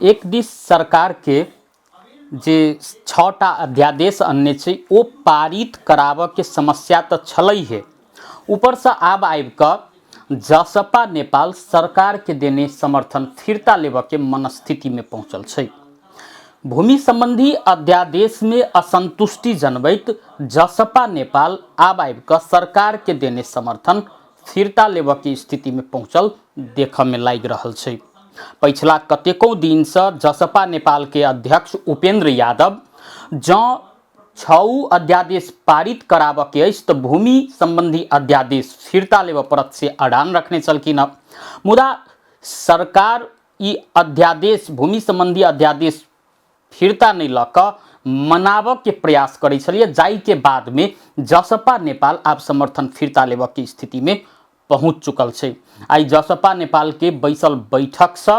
एक दिस सरकार के जे 6टा अध्यादेश अन्य छै ओ पारित कराबऽ के समस्या तो छलै है। ऊपर से आब जसपा नेपाल सरकार के देने समर्थन फिरता लेबऽ के मनस्थिति में पहुंचल छै। भूमि संबंधी अध्यादेश में असंतुष्टि जनबैत जसपा नेपाल आब सरकार के देने समर्थन फिरता लेबऽ की स्थिति में पहुंचल देखऽ में लाग रहल छै। पिछला कतेको दिन से जसपा नेपाल के अध्यक्ष उपेंद्र यादव जँ 6 अध्यादेश पारित कराबऽ के अछि तो भूमि संबंधी अध्यादेश फिरता लेबऽ परत से अड़ान रखने चलखिन। मुदा सरकार ई अध्यादेश भूमि संबंधी अध्यादेश फिरता नहीं लऽ कऽ मनाबऽ के प्रयास करै छलिए, जाई के बाद में जसपा नेपाल आब समर्थन फिरता लेबऽ की स्थिति में पहुँच चुकल छै। आई जसपा नेपाल के बैसल बैठक से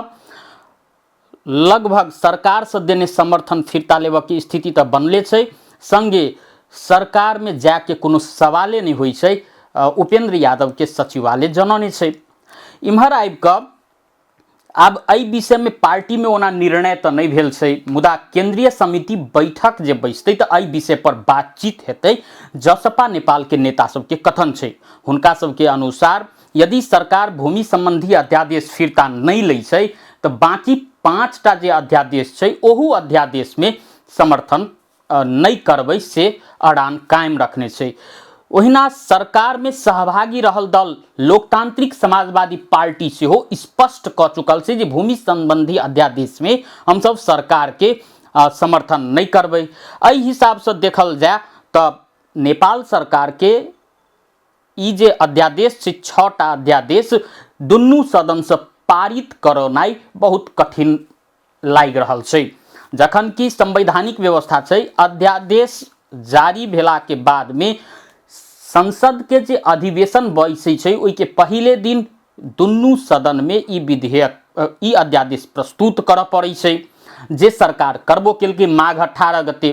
लगभग सरकार से देने समर्थन फिरता लेबऽ की स्थिति तो बनले छै, संगे सरकार में जाके कोनो सवाले नहीं होइ छै, उपेंद्र यादव के सचिवालय जनने छै। इम्हर आब एहि विषय में पार्टी में ओना निर्णय तो नहीं भेल छै, मुदा केंद्रीय समिति बैठक जे बैसतै तो एहि विषय पर बातचीत हेतै। जसपा नेपाल के नेता सब के कथन छै, हुनका सब के अनुसार यदि सरकार भूमि संबंधी अध्यादेश फिरता नहीं लै छै तो बाकी 5टा जे अध्यादेश छै ओहू अध्यादेश में समर्थन नहीं करबै से अड़ान कायम रखने छै। ओहिना सरकार में सहभागी रहल दल लोकतांत्रिक समाजवादी पार्टी से हो स्पष्ट कह चुकल छै जे भूमि संबंधी अध्यादेश में हम सब सरकार के समर्थन नहीं करबै। एहि हिसाब से देखल जाए तो नेपाल सरकार के ई जे अध्यादेश छै 6टा अध्यादेश दुनू सदन से पारित करनाई बहुत कठिन लाग रहल छै। जखन कि संवैधानिक व्यवस्था छै अध्यादेश जारी भेला के बाद में संसद के जे अधिवेशन बैसै छै ओइ के पहिले दिन दुनू सदन में ई अध्यादेश प्रस्तुत करऽ पड़ै छै, जे सरकार करबो केलकै माघ 18 गते।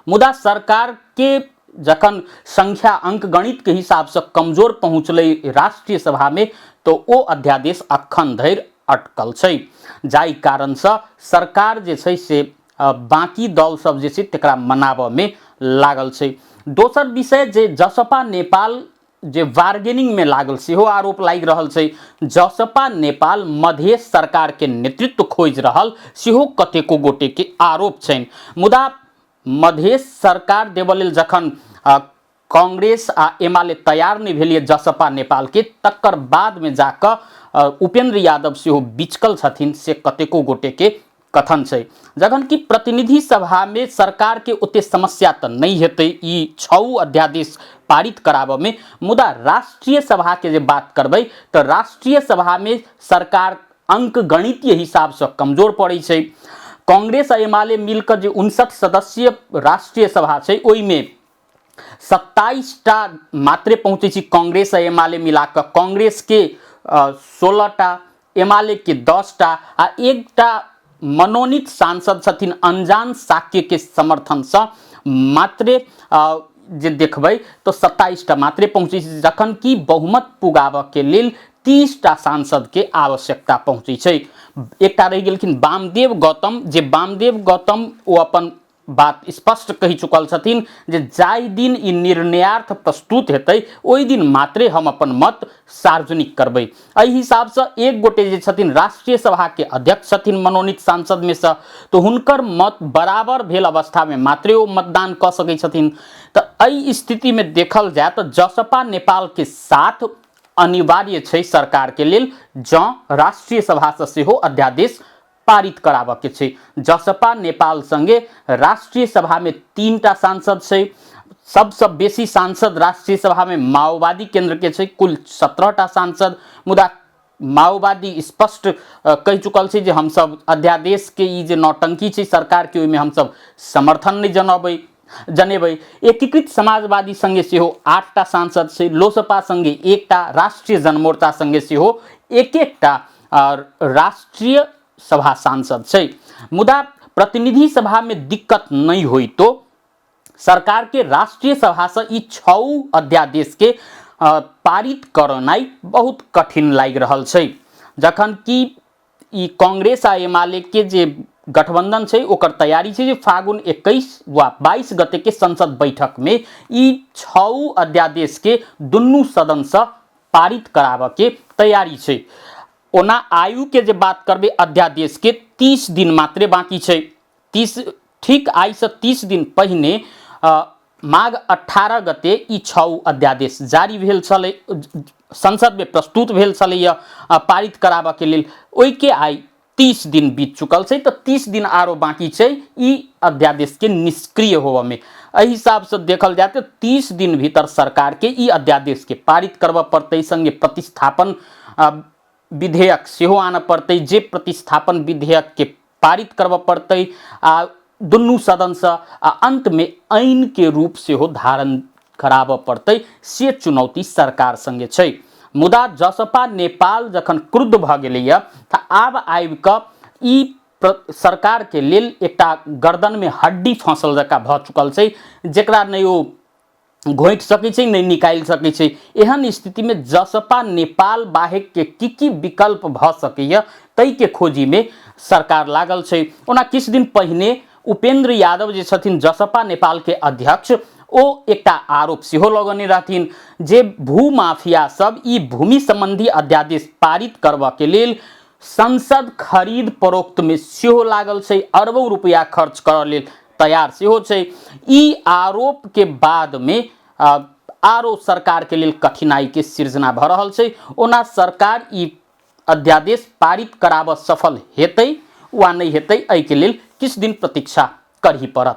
मुदा सरकार के जखन संख्या अंक गणित के हिसाब से कमजोर पहुँचलै राष्ट्रीय सभा में तो ओ अध्यादेश अखन धरि अटकल छै, जाहि कारण से सरकार जे छै से बाकी दल सब जे छै तकरा मनाबऽ में लागल छै। दोसर विषय जे जसपा नेपाल जे बार्गेनिंग में लागल सेहो आरोप लागि रहल छै। जसपा नेपाल मधेश सरकार के नेतृत्व खोज रहल सेहो कतेको गोटे के आरोप छनि। मुदा मधेश सरकार देबऽ लेल जखन कांग्रेस आ एमाले तैयार नहीं भेलिए जसपा नेपाल के, तकर बाद में जाकर उपेंद्र यादव सेहो बिचकल छथिन से कतेको गोटे के कथन छै। जखन कि प्रतिनिधि सभा में सरकार के ओते समस्या तो नहीं हेतै ई 6 अध्यादेश पारित कराबऽ में, मुदा राष्ट्रीय सभा के जे बात करबै तो राष्ट्रीय सभा में सरकार अंक गणितीय हिसाब से कमजोर पड़ै छै। कांग्रेस आ एमाले मिलकर जे 59 सदस्यीय राष्ट्रीय सभा छै ओइ में 27टा मात्रे पहुँचे छी कांग्रेस आ एमाले मिलाकर। कांग्रेस के 16टा, एमाले के 10टा आ एकटा मनोनीत सांसद छथिन अनजान साक्य के समर्थन से मात्रे जे देखबै तो 27टा मात्रे पहुँचे, जखन कि बहुमत पुगाबऽ के लेल 30टा सांसद के आवश्यकता पहुँचे छै। एकटा रहि गेलखिन वामदेव गौतम, जे वामदेव गौतम ओ अपन बात स्पष्ट कहि चुकल छथिन जे जाहि दिन ई निर्णयार्थ प्रस्तुत हेतै ओहि दिन मात्रे हम अपन मत सार्वजनिक करबै। एहि हिसाब से एक गोटे जे छथिन राष्ट्रीय सभा के अध्यक्ष छथिन मनोनीत सांसद में से, तो हुनकर मत बराबर भेल अवस्था में मात्रे ओ मतदान कऽ सकै छथिन। तो एहि स्थिति में देखल जाए तो जसपा नेपाल के साथ अनिवार्य छै सरकार के लेल जँ राष्ट्रीय सभा से सेहो अध्यादेश पारित कराबऽ के छै। जसपा नेपाल संगे राष्ट्रीय सभा में 3टा सांसद छै, सबसे बेसी सांसद राष्ट्रीय सभा में माओवादी केंद्र के छै, कुल 17टा सांसद। मुदा माओवादी स्पष्ट कहि चुकल छै जे हम सब अध्यादेश के ई जे नौटंकी छै सरकार के, ओइमे हम सब समर्थन नहीं जनेबै। एकीकृत समाजवादी संगे सेहो 8टा सांसद छै, लोसपा संगे 1टा, राष्ट्रीय जनमोर्चा संगे सेहो 1-1टा राष्ट्रीय सभा सांसद छै। मुदा प्रतिनिधि सभा में दिक्कत नहीं हुई तो सरकार के राष्ट्रीय सभा से ई 6 अध्यादेश के पारित करनाई बहुत कठिन लागि रहल छै। जखन कि ई कांग्रेस आ एमाले के जे गठबंधन छै ओकर तैयारी छै जे फागुन 21 वा 22 गते के संसद बैठक में ई 6 अध्यादेश के दुनू सदन से पारित कराबे के तैयारी छै। ओना आयु के जे बात करबे अध्यादेश के 30 दिन मात्रे बाकी छै। 30 ठीक आई से 30 दिन पहिने माघ 18 गते ई 6 अध्यादेश जारी भेल छलै, संसद में प्रस्तुत भेल छलै पारित कराबे के लेल। ओइ के आई 30 दिन बीत चुकल छै, तो 30 दिन आरो बाकी छै ई अध्यादेश के निष्क्रिय होवे में। एहि हिसाब से देखल जाए तो 30 दिन भीतर सरकार के ई अध्यादेश के पारित करबे पड़तै, संगे प्रतिस्थापन विधेयक सेहो आने पड़तै, जे प्रतिस्थापन विधेयक के पारित करबे पड़तै आ दुनू सदन से अंत में आइन के रूप से हो धारण कराबे पड़तै। से चुनौती सरकार संगे छै। मुदा जसपा नेपाल जखन क्रुद्ध भ गेलैया त आब आबि क ई सरकार के लेल एकटा गर्दन में हड्डी फंसल जका भ चुकल छै, जेकरा नहीं ओ घोंट सकै छै नहीं निकाल सकै छै। एहन स्थिति में जसपा नेपाल बाहेक के की विकल्प भ सकैया तै के खोजी में सरकार लागल छै। ओना किछ दिन पहिने उपेंद्र यादव जे छथिन जसपा नेपाल के अध्यक्ष, ओ एकटा आरोप सेहो लगौने रहथिन जे भू माफिया सब ई भूमि संबंधी अध्यादेश पारित करबा के लेल संसद खरीद फरोख्त में सेहो लागल छै, अरबों रुपया खर्च करऽ लेल तैयार सेहो छै। ई आरोप के बाद में आरो सरकार के लेल कठिनाई के सृजना भ रहल छै। ओना सरकार ई अध्यादेश पारित कराबऽ सफल हेतै वा नहीं हेतै, एहि के लेल किछ दिन प्रतीक्षा करही पड़त।